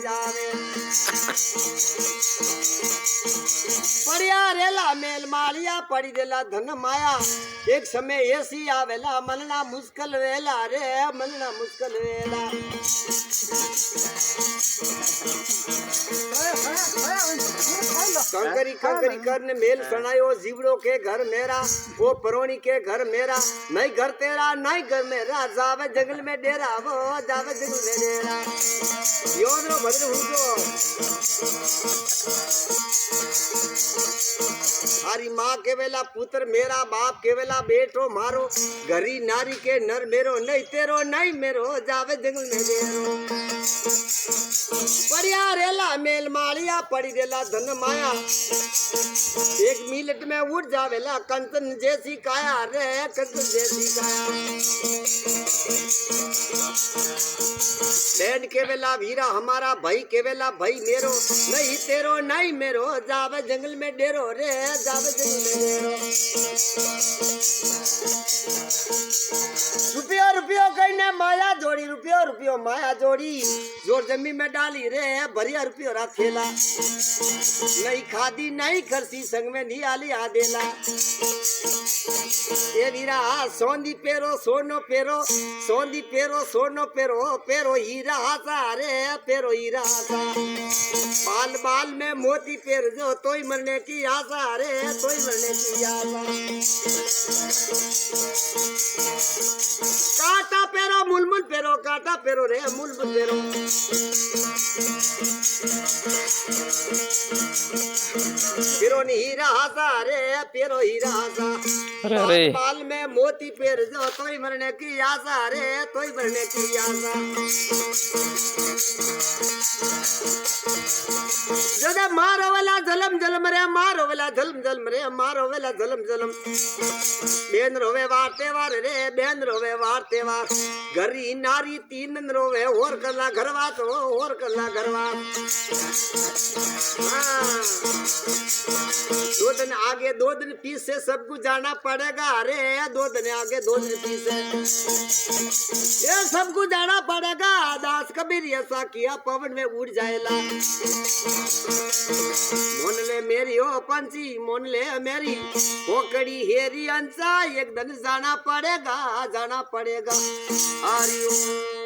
जावे पड़िया रेला मेल मालिया पड़ी रेला धन माया एक समय ऐसी आवेला मनना मुश्किल वेला रे मनना मुश्किल वेला कंकरी कंकरी करने मेल सुनायो जीवड़ो के घर मेरा वो परोनी के घर मेरा नहीं घर तेरा नहीं घर मेरा जावे जंगल में डेरा वो जावे जंगल में डेरा योदरो भद्र हुजो हरी माँ के वेला पुत्र मेरा बाप के वेला बेटो मारो घरी नारी के नर मेरो नहीं तेरो नहीं मेरो जावे जंगल में डेरो परिया रेला मेल मालिया पड़ी रेला धन माया एक मिनट में उठ जावेला कंचन जैसी काया रे कंचन जैसी काया बहन के वेला वीरा हमारा भाई के वेला भाई मेरो नहीं तेरो नहीं मेरो जावे जंगल में डेरो रे जावे जंगल में डेरो रुपयो रुपयो कहने माया जोड़ी रुपयो रुपयो माया जोड़ी जोर जमी में डाली रे भरिया रुपयो रा थेला नहीं खादी नहीं खरसी संग में नहीं आली आदेला ये वीरा सोंदी पेरो सोनो पेरो सोंदी पेरो सोनो पेरो पेरो हीरा हासा रे पेरो हीरा हासा बाल बाल में मोती पेर जो तोई मरने की आशा रे तोई मरने की आशा काटा पेरो मुलमुल पेरो काटा पेरो रे मुलमुल पेरो पेरो नी हीरा हासा रे पेरो हीरा हासा बाल बाल में मोती पेर जो तोई मरने की आशा रे तोई मरने की आशा जदा मारो वाला जलम जलम रे मारो वाला जलम जलम रे मारो वाला जलम जलम बेन रोवे वारते वार रे बेन रोवे वारते वार घरी नारी तीन रोवे और कला घरवा तो और कला घरवा दो दिन आगे दो दिन पीछे सबको जाना पड़ेगा अरे 2 दिन आगे 2 दिन पीछे ये सबको जाना पड़ेगा दास कबीर ऐसा किया पवन में उड़ जाएगा मोन ले मेरी ओ पंछी मोन ले मेरी पोकड़ी हेरी अंसा एक दिन जाना पड़ेगा हरिओम।